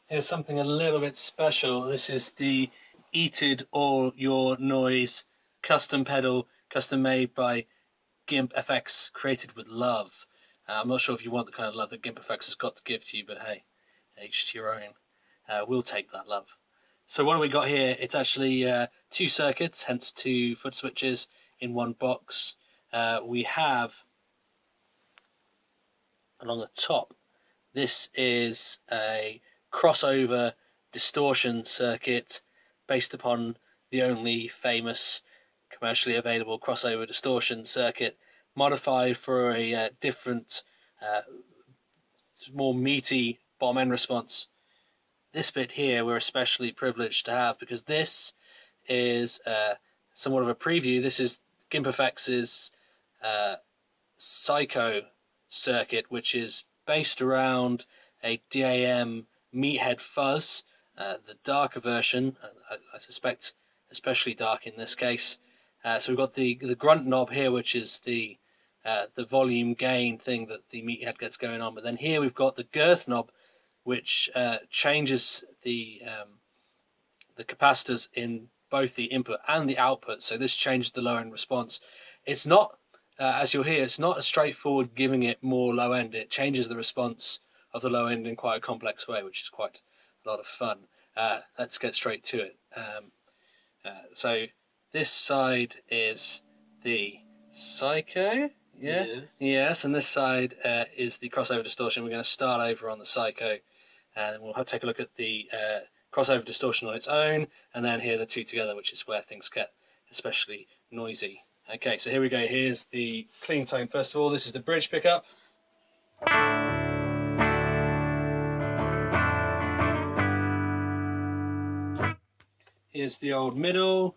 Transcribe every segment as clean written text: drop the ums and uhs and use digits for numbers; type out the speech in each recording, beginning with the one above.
Here's something a little bit special. This is the EATED or YOR NOYZ custom pedal, custom made by GimpFX, created with love. I'm not sure if you want the kind of love that GimpFX has got to give to you, but hey, each to your own. We'll take that love. So what do we got here? It's actually 2 circuits, hence 2 foot switches in one box. We have, along the top, this is a crossover distortion circuit based upon the only famous commercially available crossover distortion circuit, modified for a different, more meaty bottom end response. This bit here we're especially privileged to have because this is somewhat of a preview. This is GimpFX's Pyscho circuit, which is based around a D A M Meathead Fuzz, the darker version, I suspect especially dark in this case. So we've got the grunt knob here, which is the volume gain thing that the Meathead gets going on. But then here we've got the girth knob, which changes the capacitors in both the input and the output. So this changes the low end response. It's not, as you'll hear, it's not a straightforward giving it more low end. It changes the response of the low end in quite a complex way, which is quite a lot of fun. Let's get straight to it. So this side is the Pyscho, yeah? Yes, and this side is the crossover distortion. We're going to start over on the Pyscho, and we'll take a look at the crossover distortion on its own, and then hear the two together, which is where things get especially noisy. Okay, so here we go. Here's the clean tone. First of all, this is the bridge pickup. Here's the old middle.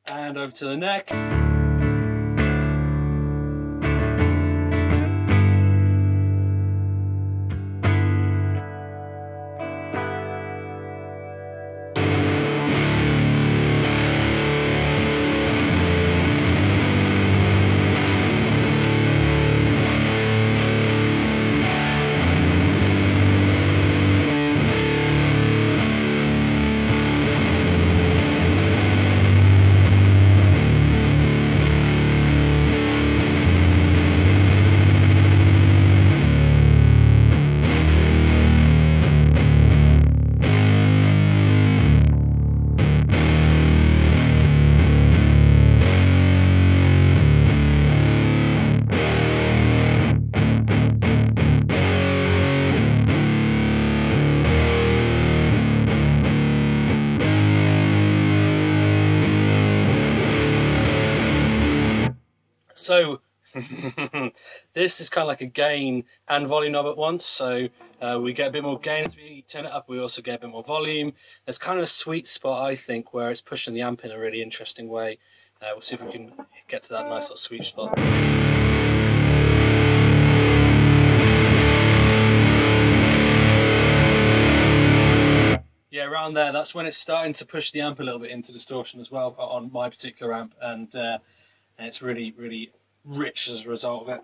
And over to the neck. So this is kind of like a gain and volume knob at once. So we get a bit more gain as we turn it up. We also get a bit more volume. There's kind of a sweet spot, I think, where it's pushing the amp in a really interesting way. We'll see if we can get to that nice little sweet spot. Yeah, around there, that's when it's starting to push the amp a little bit into distortion as well on my particular amp, and it's really, really rich as a result of it.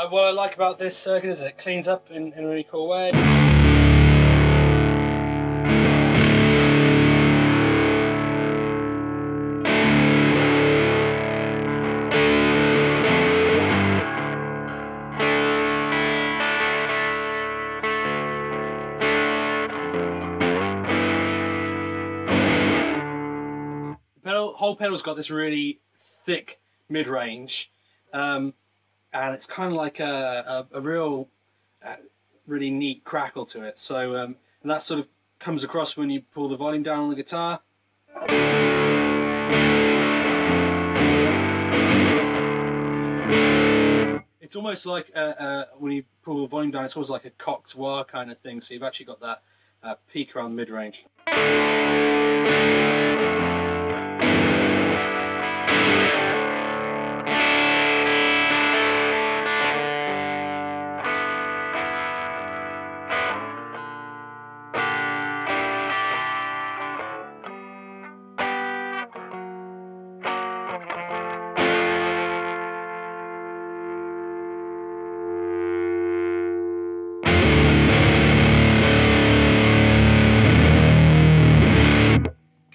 What I like about this circuit is it cleans up in a really cool way. Whole pedal's got this really thick mid-range, and it's kind of like a real, really neat crackle to it. So and that sort of comes across when you pull the volume down on the guitar. It's almost like when you pull the volume down, it's almost like a cocked wah kind of thing. So you've actually got that peak around the mid-range.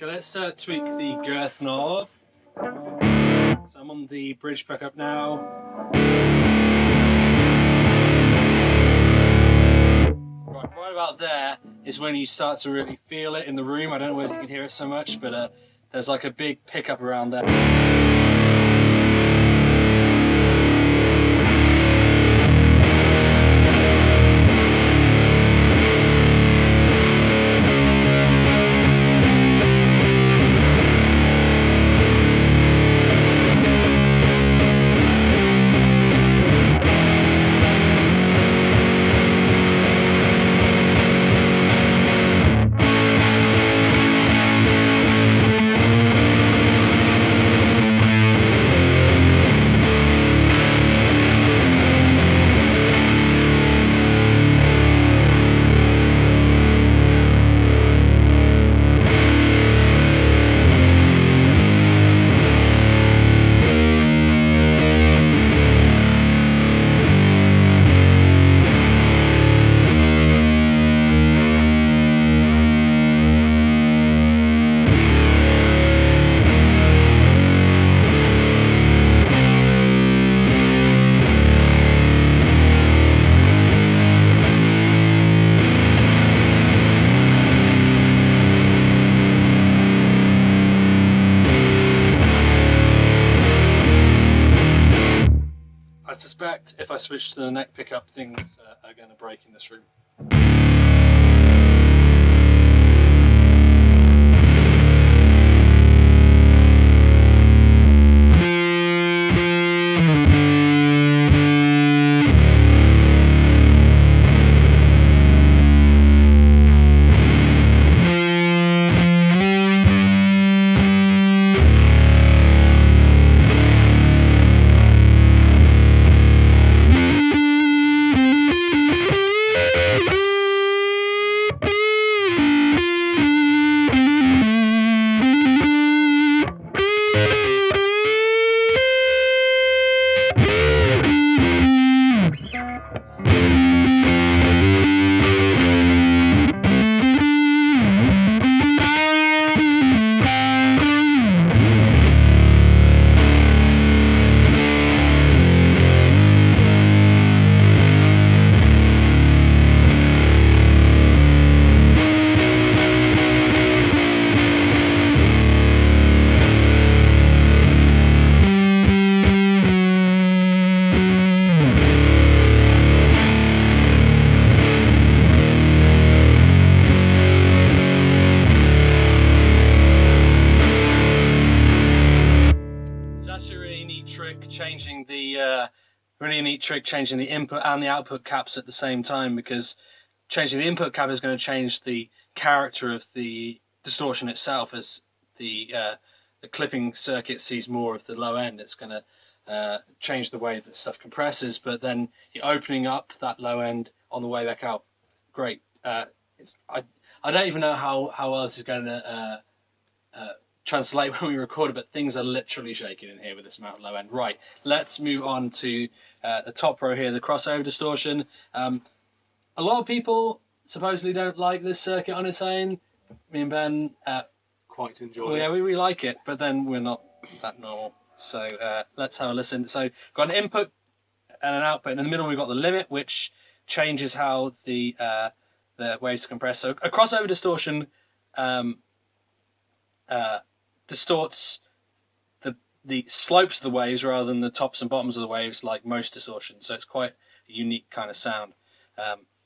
Let's tweak the girth knob. So I'm on the bridge pickup now. Right about there is when you start to really feel it in the room. I don't know whether you can hear it so much, but there's like a big pickup around there. I suspect if I switch to the neck pickup, things are going to break in this room. Really neat trick changing the input and the output caps at the same time, because changing the input cap is going to change the character of the distortion itself. As the clipping circuit sees more of the low end, it's going to change the way that stuff compresses, but then you're opening up that low end on the way back out. Great. I don't even know how well this is going to translate when we recorded, but things are literally shaking in here with this amount of low end. Right, let's move on to the top row here, the crossover distortion. A lot of people supposedly don't like this circuit on its own. Me and Ben quite enjoy it. Yeah, we like it, but then we're not that normal. So let's have a listen. So we've got an input and an output, and in the middle we've got the limit, which changes how the waves compress. So a crossover distortion distorts the slopes of the waves rather than the tops and bottoms of the waves, like most distortions. So it's quite a unique kind of sound.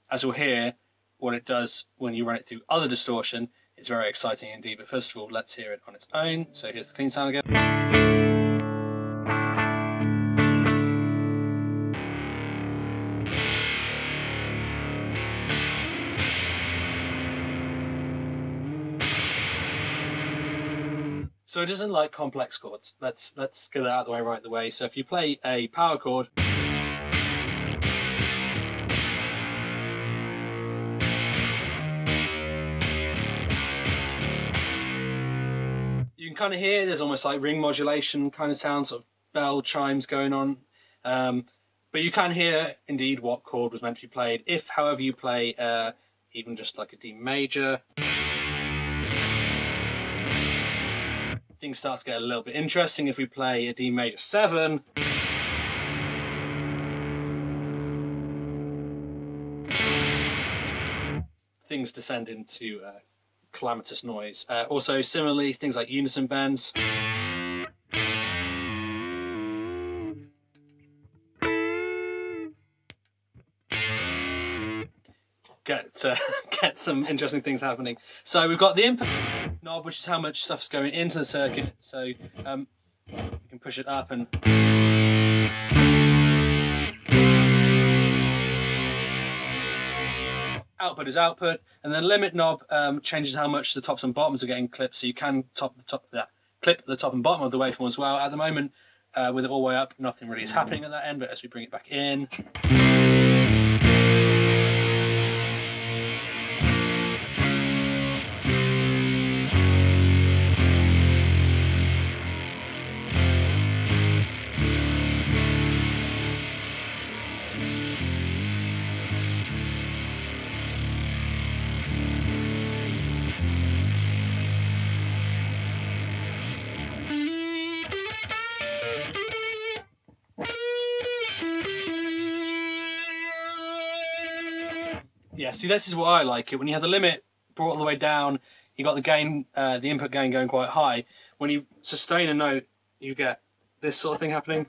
As we'll hear, what it does when you run it through other distortion, it's very exciting indeed. But first of all, let's hear it on its own. So here's the clean sound again. So it doesn't like complex chords. Let's get that out of the way right away. So if you play a power chord, you can kind of hear there's almost like ring modulation kind of sounds, sort of bell chimes going on. But you can hear indeed what chord was meant to be played. If, however, you play even just like a D major, things start to get a little bit interesting. If we play a D major 7, things descend into calamitous noise. Also, similarly, things like unison bends. Get some interesting things happening. So we've got the input knob, which is how much stuff's going into the circuit. So you can push it up and output is output, and the limit knob changes how much the tops and bottoms are getting clipped. So you can clip the top and bottom of the waveform as well. At the moment, with it all the way up, nothing really is happening at that end. But as we bring it back in, yeah, see, this is why I like it. When you have the limit brought all the way down, you got the gain, the input gain going quite high. When you sustain a note, you get this sort of thing happening.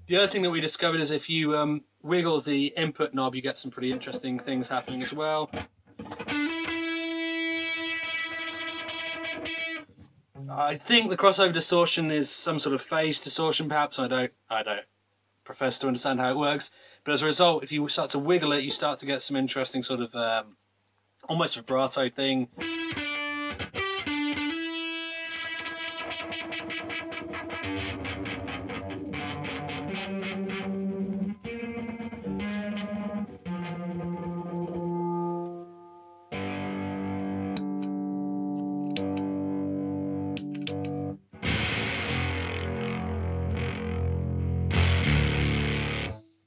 The other thing that we discovered is if you wiggle the input knob, you get some pretty interesting things happening as well. I think the crossover distortion is some sort of phase distortion, perhaps. I don't profess to understand how it works, but as a result, if you start to wiggle it, you start to get some interesting sort of almost vibrato thing.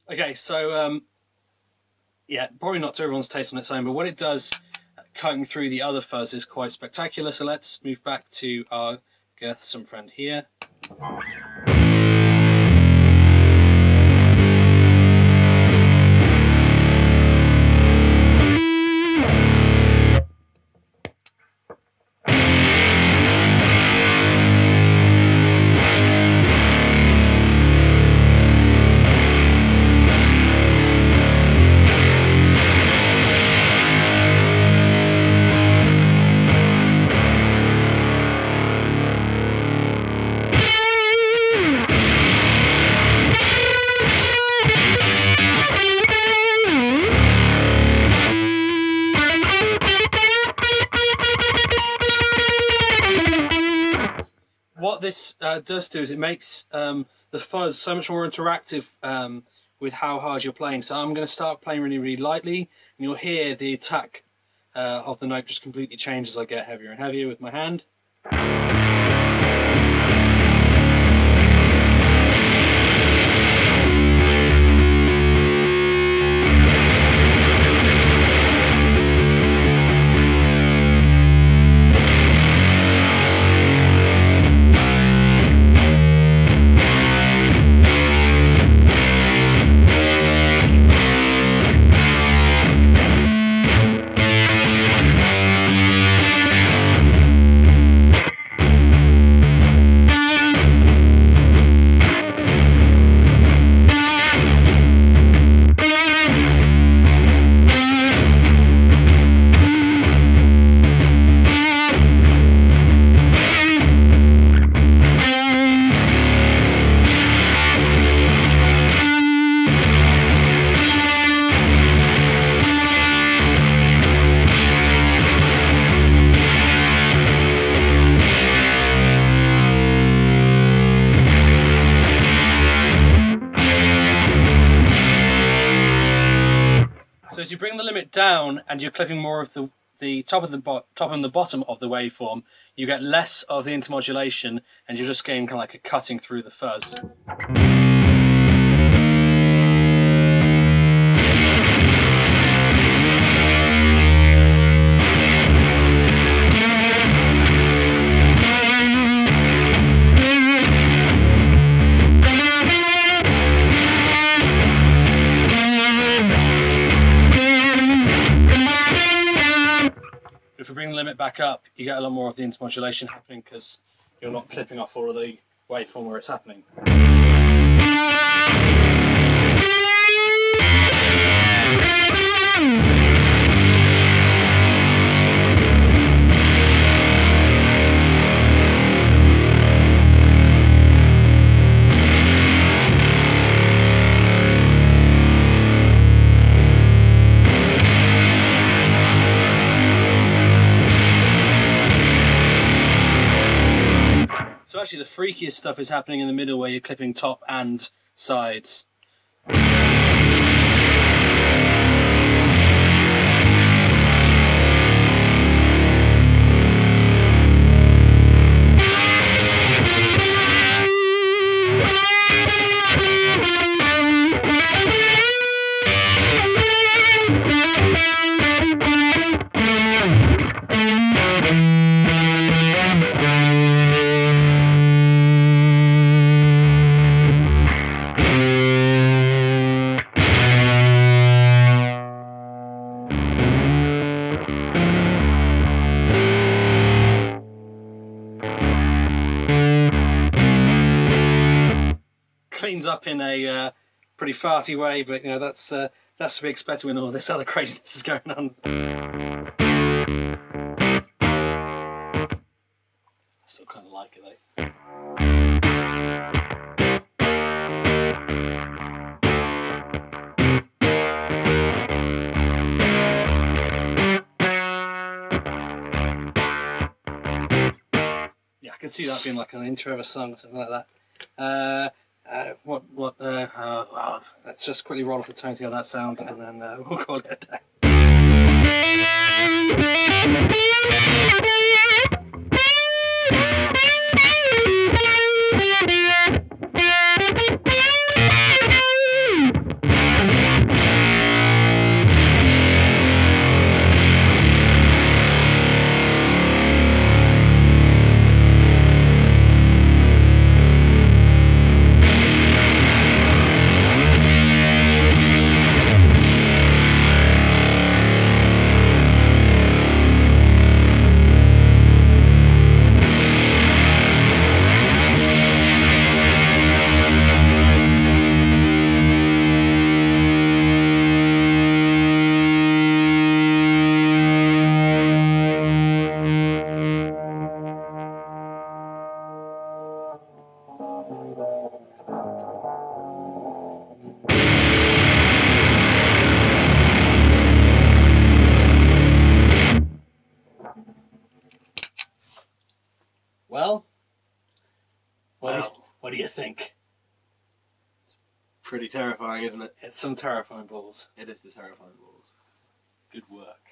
Okay, so yeah, probably not to everyone's taste on its own, but what it does cutting through the other fuzz is quite spectacular. So let's move back to our girthsome friend here. this does do is it makes the fuzz so much more interactive with how hard you're playing. So I'm going to start playing really, really lightly, and you'll hear the attack of the note just completely change as I get heavier and heavier with my hand. So as you bring the limit down and you're clipping more of the top and the bottom of the waveform, you get less of the intermodulation, and you're just getting kind of like a cutting through the fuzz. If we bring the limit back up, you get a lot more of the intermodulation happening because you're not clipping off all of the waveform where it's happening. So actually the freakiest stuff is happening in the middle where you're clipping top and sides. Cleans up in a pretty farty way, but you know that's to be expected when all this other craziness is going on. I still kind of like it though. Yeah, I can see that being like an intro of a song or something like that. Let's just quickly roll off the tone, see how that sounds, and then we'll call it a day. What do you think? Pretty terrifying, isn't it? It's some terrifying balls. It is the terrifying balls. Good work.